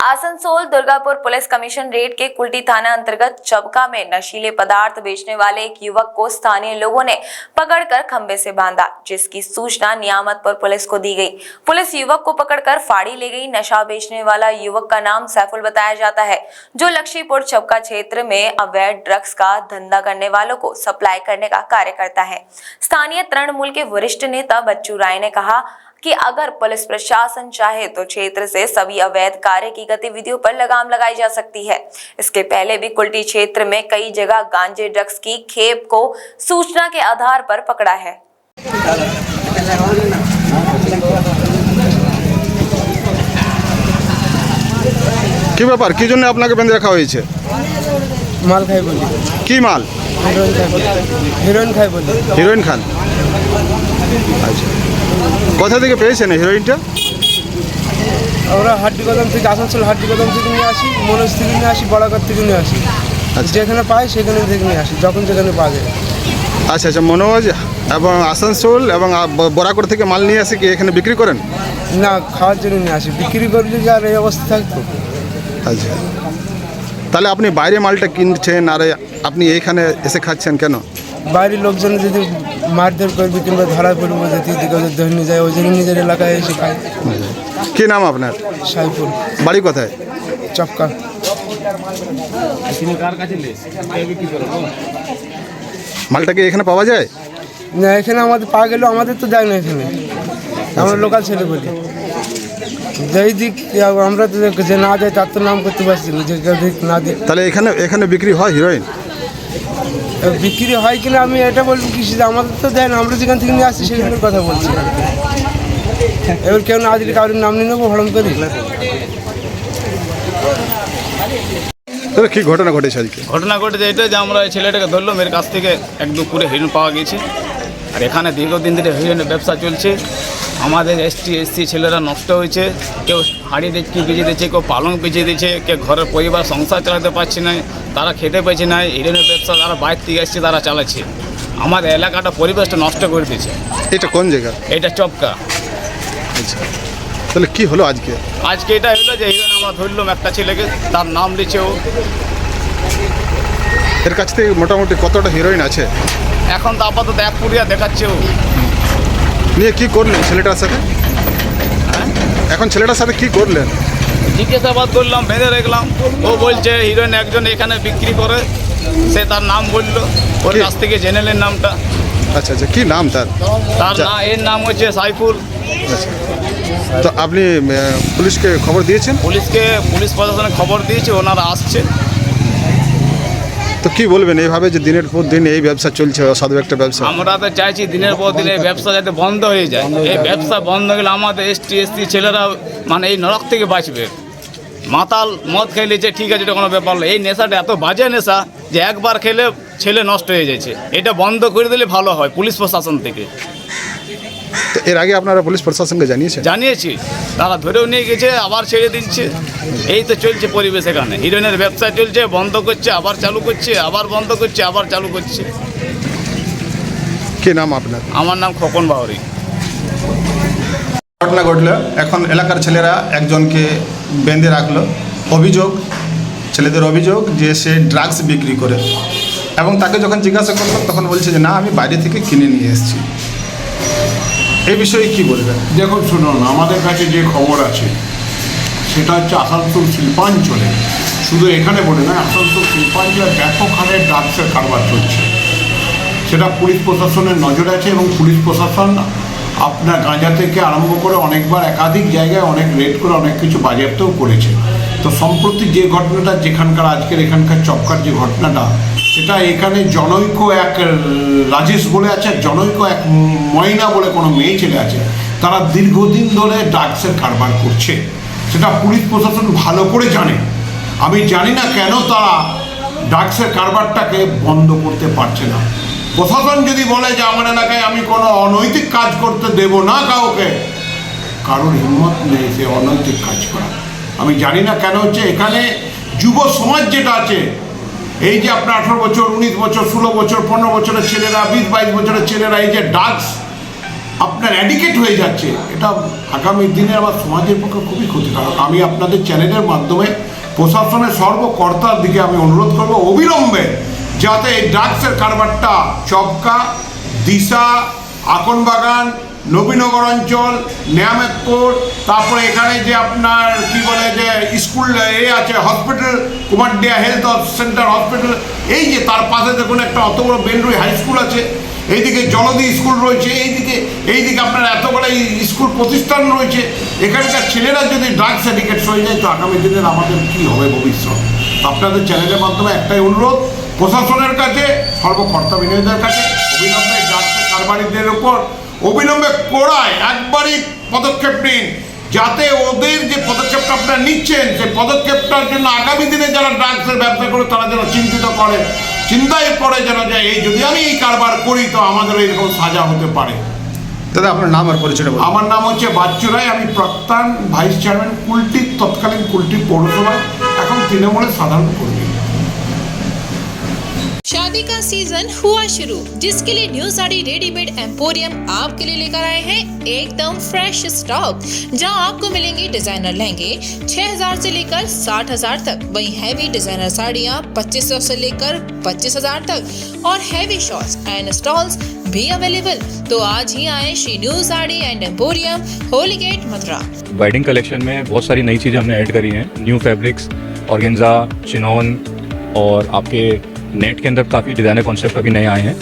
Asansol Durgapur police commission red के कुल्टी थाना अंतर्गत चबका में नशीले पदार्थ बेचने वाले एक युवक को स्थानीय लोगों ने पकड़कर खंबे से बांधा, जिसकी सूचना नियामतपुर पुलिस को दी गई। पुलिस युवक को पकड़कर फाड़ी ले गई। नशा बेचने वाला युवक का नाम सैफुल बताया जाता है, जो लक्ष्मीपुर चबका क्षेत्र में अवैध ड्रग्स का धंधा करने वालों को सप्लाई करने का कार्य करता है। स्थानीय तृणमूल के वरिष्ठ नेता बच्चू राय ने कहा कि अगर पुलिस प्रशासन चाहे तो क्षेत्र से सभी अवैध कार्य की गतिविधियों पर लगाम लगाई जा सकती है। इसके पहले भी कुल्टी क्षेत्र में कई जगह गांजे ड्रग्स की खेप को सूचना के आधार पर पकड़ा है। কি ব্যাপার কি জন্য আপনাকে বেঁধে রাখা হয়েছে? মাল খাই বলি। কি মাল? হিরোইন খাই বলি। হিরোইন খান। আচ্ছা, কোথা থেকে পেয়েছেন হিরোইনটা? আমরা হাড্ডিগোদাম থেকে, আসানসোল হাড্ডিগোদাম থেকে নিয়ে আসি, মনোজ থেকে নিয়ে আসি, বড়াঘর থেকে নিয়ে আসি। যেখানে পাই সেখানে থেকে নিয়ে আসি, যখন যেখানে পাওয়া যায়। আচ্ছা আচ্ছা, মনোজ এবং আসানসোল এবং বরাকর থেকে মাল নিয়ে আসে কি এখানে বিক্রি করেন? না, খাওয়ার জন্য নিয়ে আসি। বিক্রি করলে কি আর এই অবস্থা থাকতো? আচ্ছা, তাহলে আপনি বাইরে মালটা কিনছেন আর আপনি এইখানে এসে খাচ্ছেন কেন? বাইরের লোকজন যদি মারধর করবে কিংবা ধরা পড়বো, যদি ধরে নিয়ে যায়, ওই জন্য নিজের এলাকায় এসে খাই। কি নাম আপনার? সাইফুল। বাড়ি কোথায়? চপকা। মালটা কি এখানে পাওয়া যায়? না, এখানে আমাদের পাওয়া গেলেও আমাদের তো যায় না। এখানে আমরা লোকাল ছেলে বলি, যেই দিক আমরা তো যে না যায় তার তো নাম করতে পারছি না, যে দিক না দিক। তাহলে এখানে বিক্রি হয় হিরোইন? বিক্রি হয় কিনা আমি এটা বলবো কি, আমাদের তো দেয় না, আমরা যেখান থেকে নিয়ে আসছি সেখানের কথা বলছি। এবার কেউ না দিলে কারোর নাম নিয়ে নেবো হরম করি। কি ঘটনা ঘটেছে আজকে? ঘটনা ঘটেছে এটা যে আমরা এই ছেলেটাকে ধরলাম, এর কাছ থেকে 1-2 পুরে হিরোইন পাওয়া গেছে। আর এখানে দীর্ঘদিন ধরে হিরোইনের ব্যবসা চলছে। আমাদের এসসি ছেলেরা নষ্ট হয়েছে, কেউ হাঁড়ি কি বেঁচে দিচ্ছে, কেউ পালং বেঁচে দিচ্ছে, কেউ ঘরের পরিবার সংসার চালাতে পারছে না, তারা খেতে পাচ্ছে না। হিরোইনের ব্যবসা যারা বাইরে থেকে আসছে তারা চালাচ্ছে, আমাদের এলাকাটা পরিবেশটা নষ্ট করে দিচ্ছে। এটা কোন জায়গা? এটা চপকা। আচ্ছা, তাহলে কি হলো আজকে? আজকে এটা হলো যে হিরোইন আমরা ধরলাম একটা ছেলেকে, তার নাম দিচ্ছে ও। এর কাছ থেকে মোটামুটি কতটা হিরোইন আছে? এখন তো আপাতত 1 পুরিয়া দেখাচ্ছে ও। নিয়ে কি করলেন ছেলেটার সাথে? হ্যাঁ, এখন ছেলেটার সাথে কি করলেন? জিজ্ঞাসাবাদ করলাম, বেঁধে রাখলাম। ও বলছে হিরোইন একজন এখানে বিক্রি করে, সে তার নাম বললো, ওর কাছ থেকে জেনে নেন নামটা। আচ্ছা আচ্ছা, কি নাম তার? এর নাম হচ্ছে সাইফুল। আচ্ছা, তো আপনি পুলিশকে খবর দিয়েছেন? পুলিশ প্রশাসনে খবর দিয়েছে, ওনারা আসছে। তো কি বলবেন এইভাবে যে দিনের পর দিন এই ব্যবসা চলছে, অসাধু একটা ব্যবসা? আমরা তো চাইছি দিনের পর দিন এই ব্যবসা যাতে বন্ধ হয়ে যায়। এই ব্যবসা বন্ধ হলে আমাদের এসসি ছেলেরা মানে এই নরক থেকে বাঁচবে। মাতাল মদ খেলেছে ঠিক আছে, এটা কোনো ব্যাপার না। এই নেশাটা এত বাজে নেশা যে একবার খেলে ছেলে নষ্ট হয়ে যাচ্ছে। এটা বন্ধ করে দিলে ভালো হয় পুলিশ প্রশাসন থেকে। তো এর আগে আপনারা পুলিশ প্রশাসনকে জানিয়েছি, তারা ধরেও নিয়ে গেছে, আবার ছেড়ে দিচ্ছে। এই তো চলছে পরিবেশ এখানে। হিরোইনের ব্যবসা চলছে, বন্ধ করছে, আবার চালু করছে, আবার বন্ধ করছে, আবার চালু করছে। কি নাম আপনার? আমার নাম খোকন বাউরি। ঘটনা ঘটলো, এখন এলাকার ছেলেরা একজনকে বেঁধে রাখলো। ছেলেদের অভিযোগ যে সে ড্রাগস বিক্রি করে, এবং তাকে যখন জিজ্ঞাসা করলো তখন বলছে যে না, আমি বাইরে থেকে কিনে নিয়ে এসেছি। এই বিষয়ে কি বলবেন? দেখুন, শুনুন, আমাদের কাছে যে খবর আছে সেটা হচ্ছে আসানসোল শিল্পাঞ্চলে, শুধু এখানে বলে না, আসানসোল শিল্পাঞ্চলে ব্যাপক হারে ড্রাগসের কারবার চলছে। সেটা পুলিশ প্রশাসনের নজরে আছে, এবং পুলিশ প্রশাসন আপনার গাঁজা থেকে আরম্ভ করে অনেকবার একাধিক জায়গায় অনেক রেড করে অনেক কিছু বাজেয়াপ্তও করেছে। তো সম্প্রতি যে ঘটনাটা যেখানকার আজকের এখানকার চপকার যে ঘটনাটা, সেটা এখানে জনৈক এক রাজেশ বলে আছে, জনৈক এক ময়না বলে কোনো মেয়ে ছেলে আছে, তারা দীর্ঘদিন ধরে ড্রাগসের কারবার করছে। সেটা পুলিশ প্রশাসন ভালো করে জানে। আমি জানি না কেন তারা ড্রাগসের কারবারটাকে বন্ধ করতে পারছে না। প্রশাসন যদি বলে যে আমার এলাকায় আমি কোনো অনৈতিক কাজ করতে দেব না কাউকে, কারোর হিম্মত নেই সে অনৈতিক কাজ করা। আমি জানি না কেন হচ্ছে এখানে যুব সমাজ যেটা আছে, এই যে আপনার 18 বছর, 19 বছর, 16 বছর, 15 বছরের ছেলেরা, 20-22 বছরের ছেলেরা এই যে ড্রাগস আপনার অ্যাডিকেট হয়ে যাচ্ছে, এটা আগামী দিনে আবার সমাজের পক্ষে খুবই ক্ষতিকারক। আমি আপনাদের চ্যানেলের মাধ্যমে প্রশাসনের সর্বকর্তার দিকে আমি অনুরোধ করব অবিলম্বে যাতে এই ড্রাগসের কারবারটা চবকা, দিশা, আকনবাগান, নবীনগর অঞ্চল, নিয়ামতপুর, তারপরে এখানে যে আপনার কি বলে যে স্কুল আছে হসপিটাল, কুমারডিয়া হেলথ সেন্টার হসপিটাল, এই যে তার পাশে দেখুন একটা অত বড় বেলরুই হাই স্কুল আছে, এইদিকে জলদি স্কুল রয়েছে, এইদিকে আপনার এতগুলো স্কুল প্রতিষ্ঠান রয়েছে, এখানকার ছেলেরা যদি ড্রাগস অ্যাডিক্টেড হয়ে যায় তো আগামী দিনের আমাদের কী হবে ভবিষ্যৎ। আপনাদের চ্যানেলের মাধ্যমে একটাই অনুরোধ প্রশাসনের কাছে, সর্বকর্তা বিনিয়োগের কাছে অবিলম্বে ড্রাগসের কারবারিদের উপর অবিলম্বে কড়ায় একবারই পদক্ষেপ নিন, যাতে ওদের যে পদক্ষেপটা আপনারা নিচ্ছেন সেই পদক্ষেপটার জন্য আগামী দিনে যারা ড্রাগসের ব্যবসা করে তারা যেন চিন্তায় পড়ে যেন যে এই যদি আমি এই কারবার করি তো আমাদের এরকম সাজা হতে পারে। দাদা আপনার নাম আর পরিচয়টা বলুন। আমার নাম হচ্ছে বাচ্চু রায়, আমি প্রাক্তন ভাইস চেয়ারম্যান কুলটি, তৎকালীন কুলটি পৌরসভা, এখন তৃণমূলের সাধারণ কর্মী। शादी का सीजन हुआ शुरू, जिसके लिए न्यू साड़ी रेडीमेड एम्पोरियम आपके लिए लेकर आए हैं एकदम फ्रेश स्टॉक, जहां आपको मिलेंगे डिजाइनर लहंगे 6000 से लेकर 60000 तक, वहीं हैवी डिजाइनर साड़ियां 2500 से लेकर 25000 तक और हैवी शॉर्ट्स एंड स्टॉल्स भी अवेलेबल। तो आज ही आए Shri new sari and emporium, Holi gate, Mathura. Wedding collection में बहुत सारी नई चीज़ें हमने ऐड करी हैं, न्यू फैब्रिक्स, ऑर्गेन्जा, चिनोन और आपके नेट के अंदर काफ़ी डिज़ाइनर कॉन्सेप्ट अभी नए आए हैं।